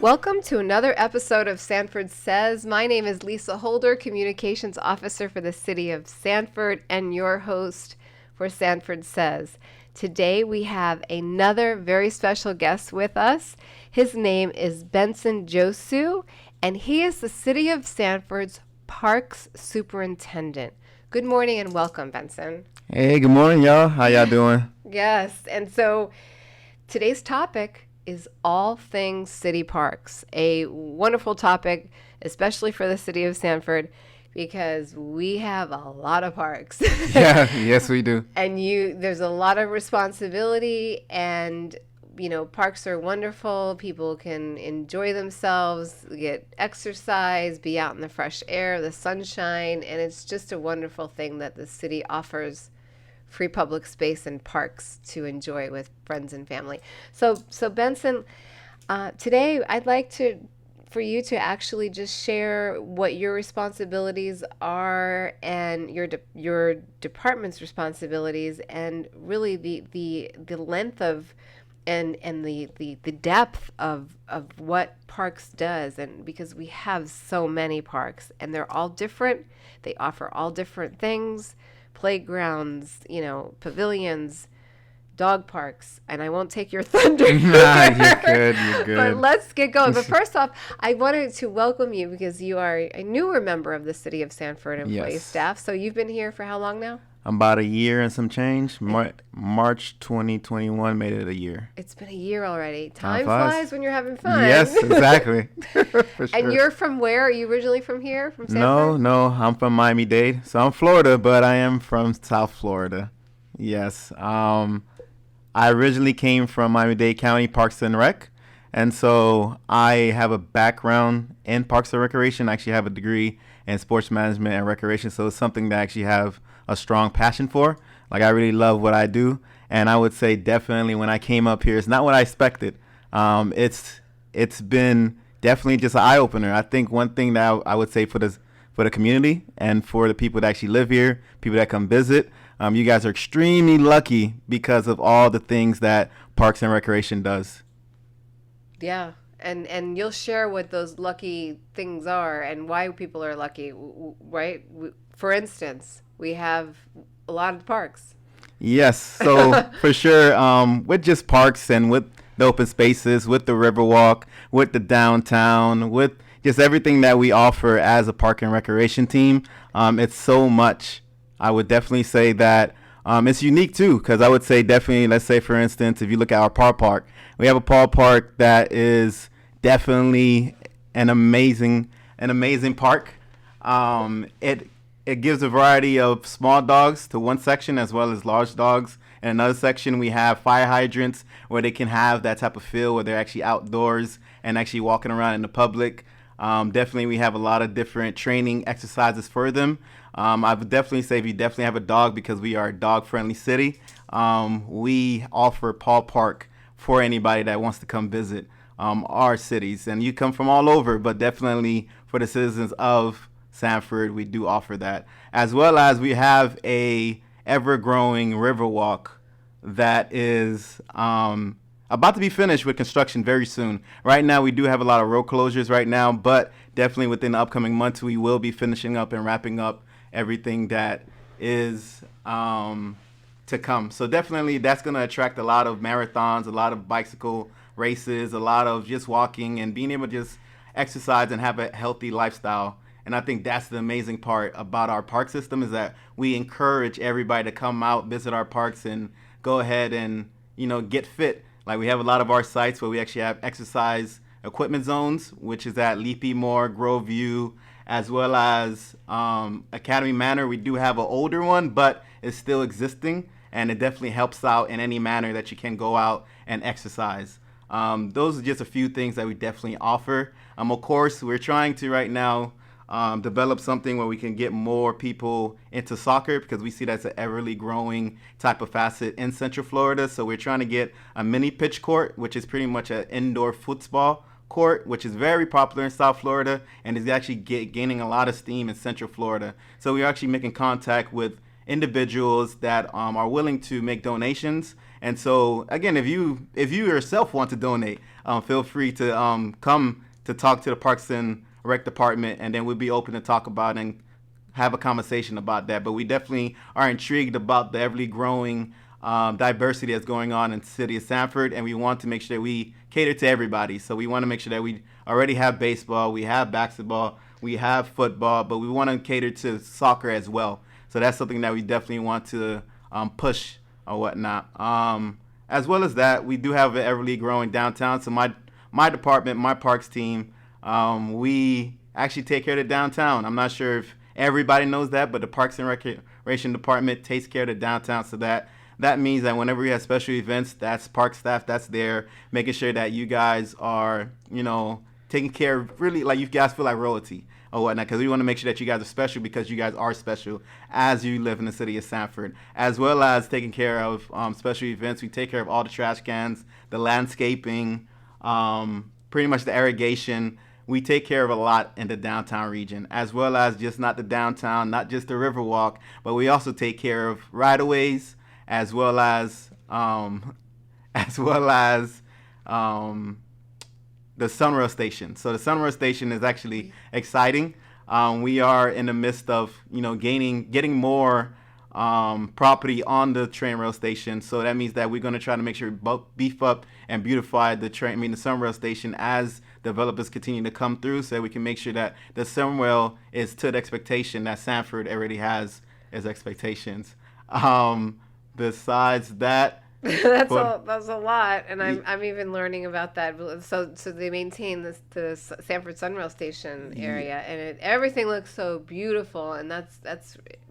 Welcome to another episode of Sanford Says. My name is Lisa Holder, Communications Officer for the City of Sanford, and your host for Sanford Says. Today we have another very special guest with us. His name is Benson Josue, and he is the City of Sanford's Parks Superintendent. Good morning and welcome, Benson. Hey, good morning, y'all. How y'all doing? Yes, and so today's topic is all things city parks, a wonderful topic, especially for the City of Sanford, because we have a lot of parks. Yeah, yes, we do. And there's a lot of responsibility, and parks are wonderful. People can enjoy themselves, get exercise, be out in the fresh air, the sunshine, and it's just a wonderful thing that the city offers free public space and parks to enjoy with friends and family. So Benson, today I'd like for you to actually just share what your responsibilities are and your department's responsibilities, and really the length of and the depth of what parks does, and because we have so many parks and they're all different, they offer all different things. Playgrounds, pavilions, dog parks, and I won't take your thunder. Nah, you're good. But let's get going. But first off, I wanted to welcome you because you are a newer member of the City of Sanford employee staff. So you've been here for how long now? About a year and some change. March 2021 made it a year. It's been a year already. Time flies when you're having fun. Yes, exactly. For sure. And you're from where? Are you originally from here, from Sanford? No, I'm from Miami-Dade. So I'm Florida, but I am from South Florida. Yes. I originally came from Miami-Dade County Parks and Rec. And so I have a background in Parks and Recreation. I actually have a degree in sports management and recreation. So it's something that I actually have a strong passion for. Like, I really love what I do. And I would say definitely when I came up here, it's not what I expected. It's been definitely just an eye-opener. I think one thing that I would say for the community and for the people that actually live here, people that come visit, you guys are extremely lucky because of all the things that Parks and Recreation does. Yeah. And you'll share what those lucky things are and why people are lucky, right? For instance, we have a lot of parks. Yes, so for sure, with just parks and with the open spaces, with the Riverwalk, with the downtown, with just everything that we offer as a park and recreation team, it's so much. I would definitely say that it's unique too, because I would say definitely, let's say for instance, if you look at our Paw Park, we have a Paw Park that is definitely an amazing park. It gives a variety of small dogs to one section as well as large dogs. In another section, we have fire hydrants where they can have that type of feel where they're actually outdoors and actually walking around in the public. Definitely, we have a lot of different training exercises for them. I would definitely say if you definitely have a dog, because we are a dog-friendly city, we offer Paw Park for anybody that wants to come visit our cities. And you come from all over, but definitely for the citizens of Sanford, we do offer that, as well as we have a ever-growing Riverwalk that is about to be finished with construction very soon. Right now, we do have a lot of road closures right now, but definitely within the upcoming months, we will be finishing up and wrapping up everything that is to come. So definitely, that's going to attract a lot of marathons, a lot of bicycle races, a lot of just walking and being able to just exercise and have a healthy lifestyle. And I think that's the amazing part about our park system, is that we encourage everybody to come out, visit our parks, and go ahead and, get fit. Like, we have a lot of our sites where we actually have exercise equipment zones, which is at Leapy Moore, Grove View, as well as Academy Manor. We do have an older one, but it's still existing, and it definitely helps out in any manner that you can go out and exercise. Those are just a few things that we definitely offer. Of course, we're trying to right now develop something where we can get more people into soccer, because we see that's an everly growing type of facet in Central Florida. So we're trying to get a mini pitch court, which is pretty much an indoor football court, which is very popular in South Florida and is actually gaining a lot of steam in Central Florida. So we're actually making contact with individuals that are willing to make donations. And so again, if you yourself want to donate, feel free to come to talk to the Parks and Rec department, and then we'll be open to talk about and have a conversation about that. But we definitely are intrigued about the ever growing diversity that's going on in the city of Sanford, and we want to make sure that we cater to everybody. So we want to make sure that we already have baseball, we have basketball, we have football, but we want to cater to soccer as well. So that's something that we definitely want to push or whatnot. As well as that, we do have an ever growing downtown. So my department, my parks team, we actually take care of the downtown. I'm not sure if everybody knows that, but the Parks and Recreation Department takes care of the downtown. So that means that whenever we have special events, that's park staff that's there, making sure that you guys are, taking care of, really, like, you guys feel like royalty or whatnot, because we want to make sure that you guys are special, because you guys are special as you live in the city of Sanford, as well as taking care of special events. We take care of all the trash cans, the landscaping, pretty much the irrigation. We take care of a lot in the downtown region, as well as just not the downtown, not just the Riverwalk, but we also take care of right-of-ways, as well as the Sunrail station. So the Sunrail station is actually exciting. We are in the midst of getting more property on the train rail station. So that means that we're going to try to make sure we beef up and beautify the Sunrail station as developers continue to come through, so that we can make sure that the Sunrail is to the expectation that Sanford already has as expectations. Besides that, that's a lot, and I'm even learning about that. So they maintain the Sanford Sunrail Station area, and everything looks so beautiful, and that's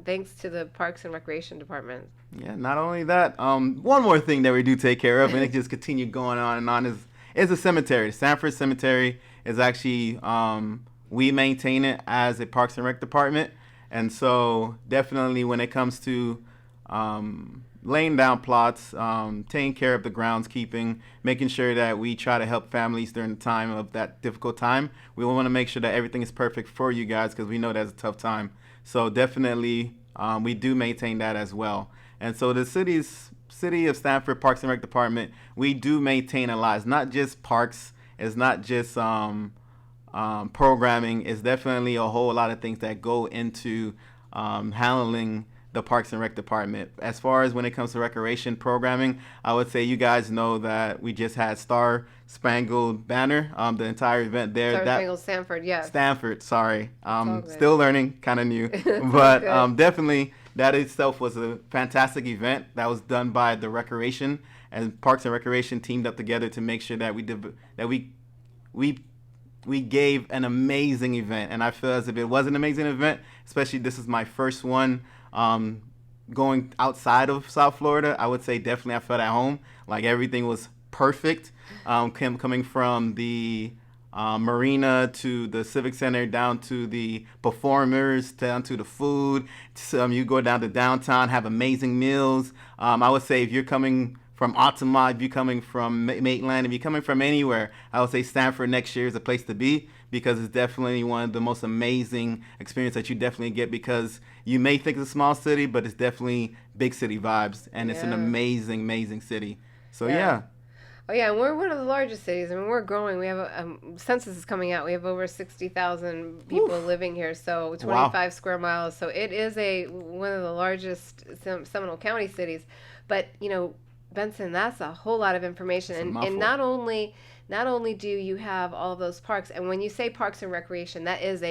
thanks to the Parks and Recreation Department. Yeah, not only that, one more thing that we do take care of, and it just continue going on and on, is the cemetery. The Sanford Cemetery is actually we maintain it as a Parks and Rec department, and so definitely when it comes to laying down plots, taking care of the groundskeeping, making sure that we try to help families during the time of that difficult time. We want to make sure that everything is perfect for you guys, because we know that's a tough time. So definitely we do maintain that as well. And so the City of Sanford Parks and Rec Department, we do maintain a lot. It's not just parks. It's not just programming. It's definitely a whole lot of things that go into handling the Parks and Rec Department. As far as when it comes to recreation programming, I would say you guys know that we just had Star Spangled Banner, the entire event there. Star Spangled Sanford, yeah. Stanford, sorry. Still learning, kind of new. But definitely that itself was a fantastic event that was done by the Recreation, and Parks and Recreation teamed up together to make sure that we gave an amazing event. And I feel as if it was an amazing event, especially this is my first one going outside of South Florida. I would say definitely I felt at home. Like, everything was perfect. Coming from the marina to the Civic Center, down to the performers, down to the food. You go down to downtown, have amazing meals. I would say if you're coming from Altamont, if you're coming from Maitland, if you're coming from anywhere, I would say Stanford next year is a place to be, because it's definitely one of the most amazing experiences that you definitely get, because you may think it's a small city, but it's definitely big city vibes, and it's an amazing, amazing city. So yeah. Oh yeah, and we're one of the largest cities. I mean, we're growing. We have a census is coming out. We have over 60,000 people living here, so 25 square miles. So it is one of the largest Seminole County cities. But Benson, that's a whole lot of information, and not only do you have all of those parks, and when you say Parks and Recreation, that is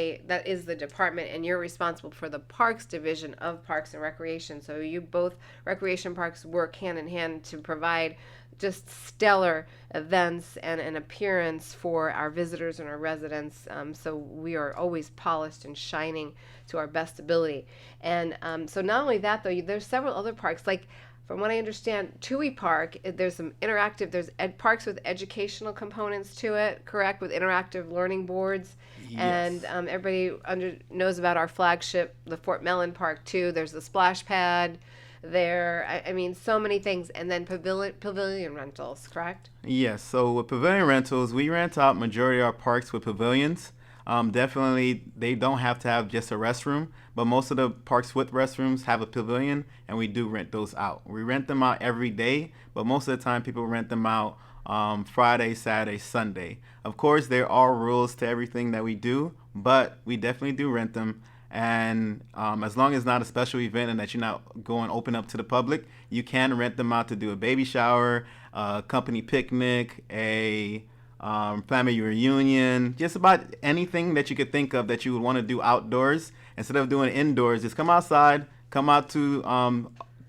the department, and you're responsible for the Parks division of Parks and Recreation. So you both recreation parks work hand in hand to provide just stellar events and an appearance for our visitors and our residents. So we are always polished and shining to our best ability. And so not only that, though, there's several other parks, like, from what I understand, Tui Park, there's some interactive, there's parks with educational components to it, correct, with interactive learning boards. Yes. And everybody knows about our flagship, the Fort Mellon Park, too. There's the splash pad there. I mean, so many things. And then pavilion rentals, correct? Yes. So with pavilion rentals, we rent out majority of our parks with pavilions. Definitely, they don't have to have just a restroom, but most of the parks with restrooms have a pavilion, and we do rent those out. We rent them out every day, but most of the time people rent them out Friday, Saturday, Sunday. Of course, there are rules to everything that we do, but we definitely do rent them. And as long as it's not a special event and that you're not going open up to the public, you can rent them out to do a baby shower, a company picnic, a family reunion, just about anything that you could think of that you would want to do outdoors. Instead of doing it indoors, just come outside, come out to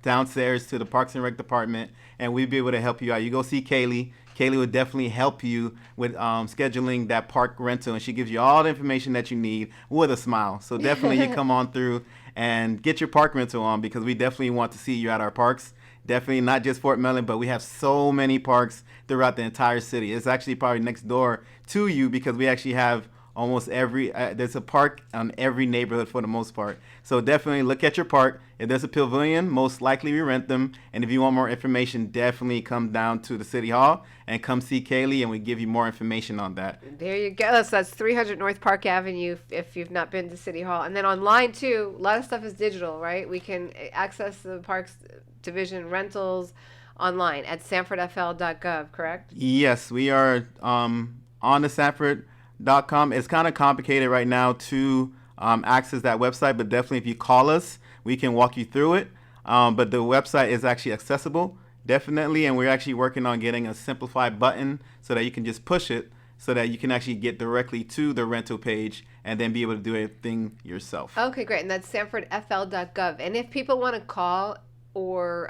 downstairs to the Parks and Rec department, and we'd be able to help you out. You go see Kaylee. Kaylee would definitely help you with scheduling that park rental, and she gives you all the information that you need with a smile. So definitely you come on through and get your park rental on, because we definitely want to see you at our parks. Definitely not just Fort Mellon, but we have so many parks throughout the entire city. It's actually probably next door to you, because we actually have almost every there's a park on every neighborhood for the most part. So definitely look at your park. If there's a pavilion, most likely we rent them. And if you want more information, definitely come down to the City Hall and come see Kaylee, and we give you more information on that. There you go. So that's 300 North Park Avenue if you've not been to City Hall. And then online too, a lot of stuff is digital, right? We can access the Parks Division rentals online at sanfordfl.gov, correct? Yes, we are on the Sanford.com. It's kind of complicated right now to access that website, but definitely if you call us, we can walk you through it. But the website is actually accessible, definitely, and we're actually working on getting a simplified button so that you can just push it, so that you can actually get directly to the rental page and then be able to do everything yourself. Okay, great. And that's sanfordfl.gov. And if people want to call or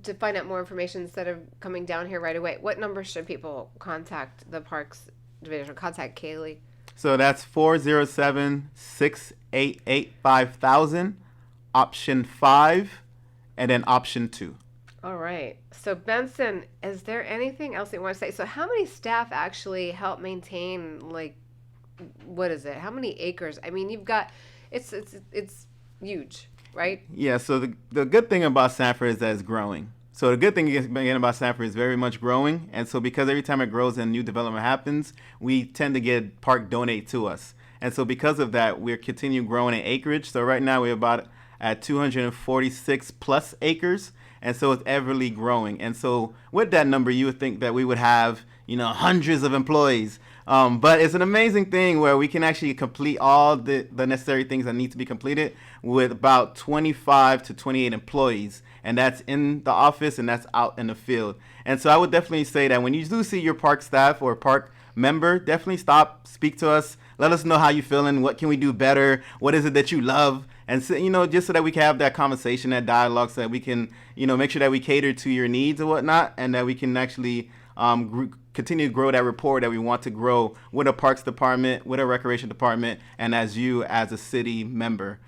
to find out more information instead of coming down here right away, what number should people contact the Parks Division or contact Kaylee? So that's 407-688-5000, option 5, and then option 2. All right. So Benson, is there anything else you want to say? So how many staff actually help maintain, like, what is it? How many acres? I mean, you've got, it's huge, right? Yeah, so the good thing about Sanford is that it's growing. So the good thing again about Sanford is very much growing. And so because every time it grows and new development happens, we tend to get park donate to us. And so because of that, we're continuing growing in acreage. So right now we're about at 246 plus acres. And so it's everly growing. And so with that number, you would think that we would have, hundreds of employees. But it's an amazing thing where we can actually complete all the necessary things that need to be completed with about 25 to 28 employees. And that's in the office and that's out in the field. And so I would definitely say that when you do see your park staff or park member, definitely stop, speak to us, let us know how you're feeling, what can we do better, what is it that you love, and so, just so that we can have that conversation, that dialogue, so that we can, make sure that we cater to your needs and whatnot, and that we can actually continue to grow that rapport that we want to grow with a parks department, with a recreation department, and as you as a city member.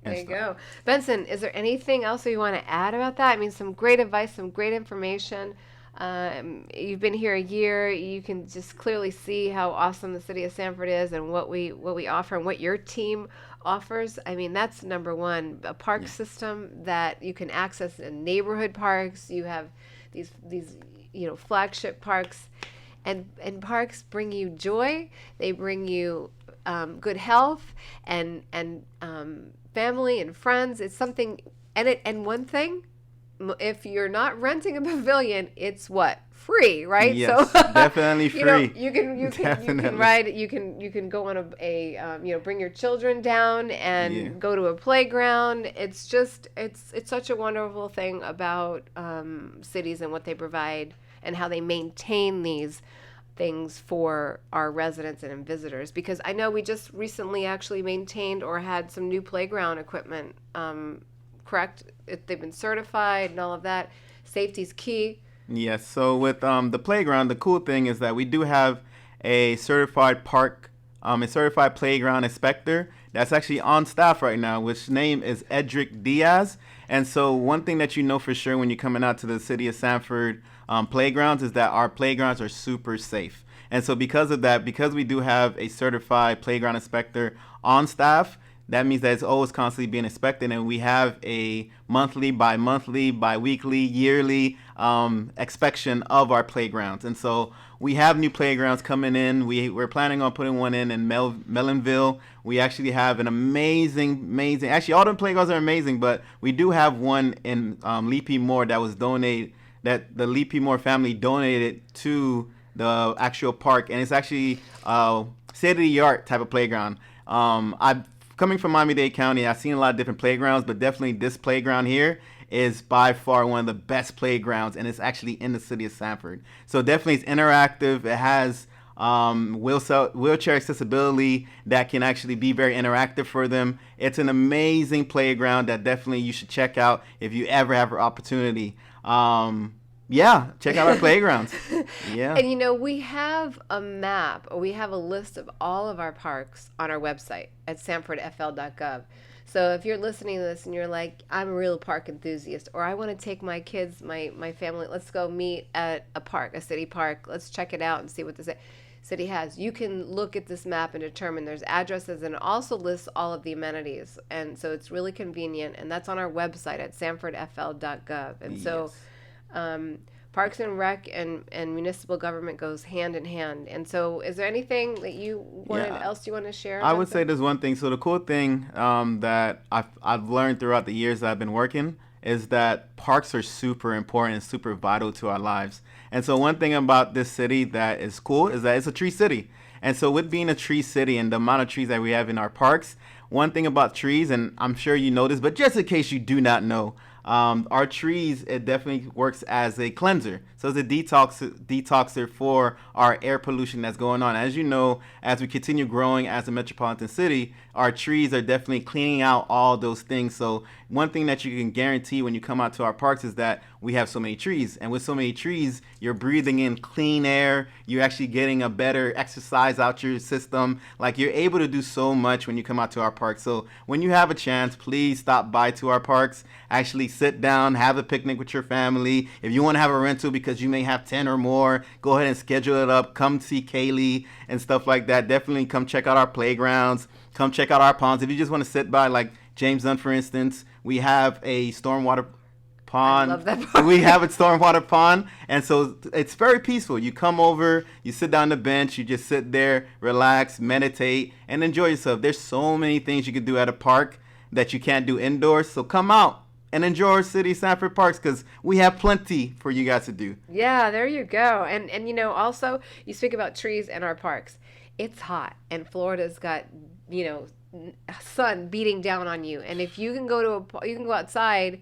There you go. Benson, is there anything else that you want to add about that? I mean, some great advice, some great information. You've been here a year. You can just clearly see how awesome the city of Sanford is and what we offer and what your team offers. I mean, that's number one, a park system that you can access in neighborhood parks. You have these flagship parks, and parks bring you joy. They bring you good health and family and friends. It's something, and one thing, if you're not renting a pavilion, it's what? Free, right? Yes, so definitely free. You can ride. You can go on a bring your children down and go to a playground. It's just it's such a wonderful thing about cities and what they provide and how they maintain these things for our residents and visitors. Because I know we just recently actually maintained or had some new playground equipment. Correct? They've been certified and all of that. Safety's key. Yes. So with the playground, the cool thing is that we do have a certified playground inspector that's actually on staff right now, which name is Edric Diaz. And so one thing that you know for sure when you're coming out to the City of Sanford playgrounds is that our playgrounds are super safe. And so because of that, because we do have a certified playground inspector on staff, that means that it's always constantly being inspected, and we have a monthly, bi-monthly, bi-weekly, yearly inspection of our playgrounds. And so we have new playgrounds coming in. We're planning on putting one in Mellonville. We actually have an amazing, actually all the playgrounds are amazing, but we do have one in Lee P. Moore that was donated, that the Lee P. Moore family donated to the actual park, and it's actually state-of-the-art type of playground. I've coming from Miami-Dade County, I've seen a lot of different playgrounds, but definitely this playground here is by far one of the best playgrounds, and it's actually in the city of Sanford. So definitely it's interactive. It has wheelchair accessibility that can actually be very interactive for them. It's an amazing playground that definitely you should check out if you ever have an opportunity. Yeah, check out our playgrounds. Yeah. And we have a map, or we have a list of all of our parks on our website at sanfordfl.gov. So if you're listening to this and you're like, I'm a real park enthusiast, or I want to take my kids, my family, let's go meet at a park, a city park. Let's check it out and see what the city has. You can look at this map and determine there's addresses, and it also lists all of the amenities. And so it's really convenient, and that's on our website at sanfordfl.gov. And so Parks and Rec and municipal government goes hand in hand. And so is there anything that else you want to share? I would say there's one thing. So the cool thing that I've learned throughout the years that I've been working is that parks are super important and super vital to our lives. And so one thing about this city that is cool is that it's a tree city. And so with being a tree city and the amount of trees that we have in our parks, one thing about trees, and I'm sure you know this, but just in case you do not know, our trees, it definitely works as a cleanser. So it's a detoxer for our air pollution that's going on. As you know, as we continue growing as a metropolitan city, our trees are definitely cleaning out all those things. So one thing that you can guarantee when you come out to our parks is that we have so many trees. And with so many trees, you're breathing in clean air. You're actually getting a better exercise out your system. Like, you're able to do so much when you come out to our parks. So when you have a chance, please stop by to our parks. Actually sit down, have a picnic with your family. If you want to have a rental because you may have 10 or more, go ahead and schedule it up. Come see Kaylee and stuff like that. Definitely come check out our playgrounds. Come check out our ponds. If you just want to sit by, like James done, for instance, we have a stormwater pond. I love that part. We have a stormwater pond, and so it's very peaceful. You come over, you sit down on the bench, you just sit there, relax, meditate, and enjoy yourself. There's so many things you can do at a park that you can't do indoors, so come out and enjoy our city, Sanford Parks, because we have plenty for you guys to do. Yeah, there you go. And also, you speak about trees and our parks. It's hot, and Florida's got, sun beating down on you. And if you can you can go outside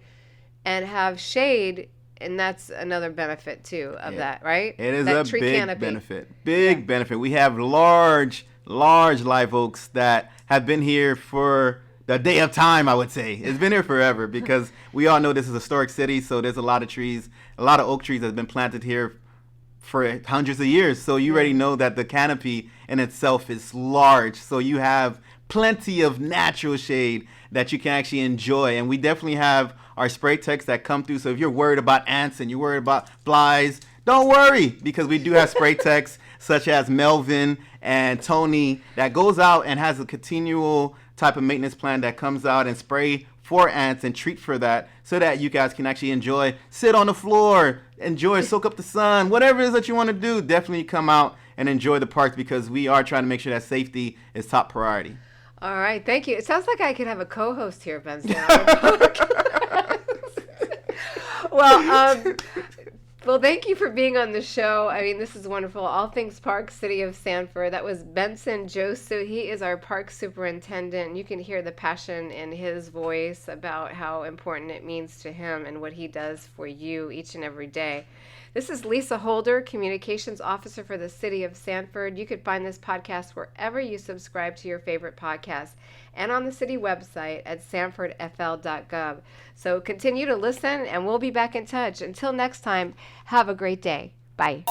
and have shade, and that's another benefit too of that, right? It is that a tree big canopy. benefit. We have large live oaks that have been here for the day of time, I would say. It's been here forever because we all know this is a historic city, so there's a lot of trees, a lot of oak trees that have been planted here for hundreds of years. So you already know that the canopy in itself is large. So you have plenty of natural shade that you can actually enjoy. And we definitely have our spray techs that come through. So if you're worried about ants and you're worried about flies, don't worry, because we do have spray techs such as Melvin and Tony that goes out and has a continual type of maintenance plan that comes out and spray for ants and treat for that, so that you guys can actually enjoy, sit on the floor, enjoy, soak up the sun, whatever it is that you want to do. Definitely come out and enjoy the park, because we are trying to make sure that safety is top priority. All right, thank you. It sounds like I could have a co-host here, Benson. Well, thank you for being on the show. I mean, this is wonderful. All things Park, City of Sanford. That was Benson Josue. He is our park superintendent. You can hear the passion in his voice about how important it means to him and what he does for you each and every day. This is Lisa Holder, Communications Officer for the City of Sanford. You could find this podcast wherever you subscribe to your favorite podcast and on the city website at sanfordfl.gov. So continue to listen, and we'll be back in touch. Until next time, have a great day. Bye.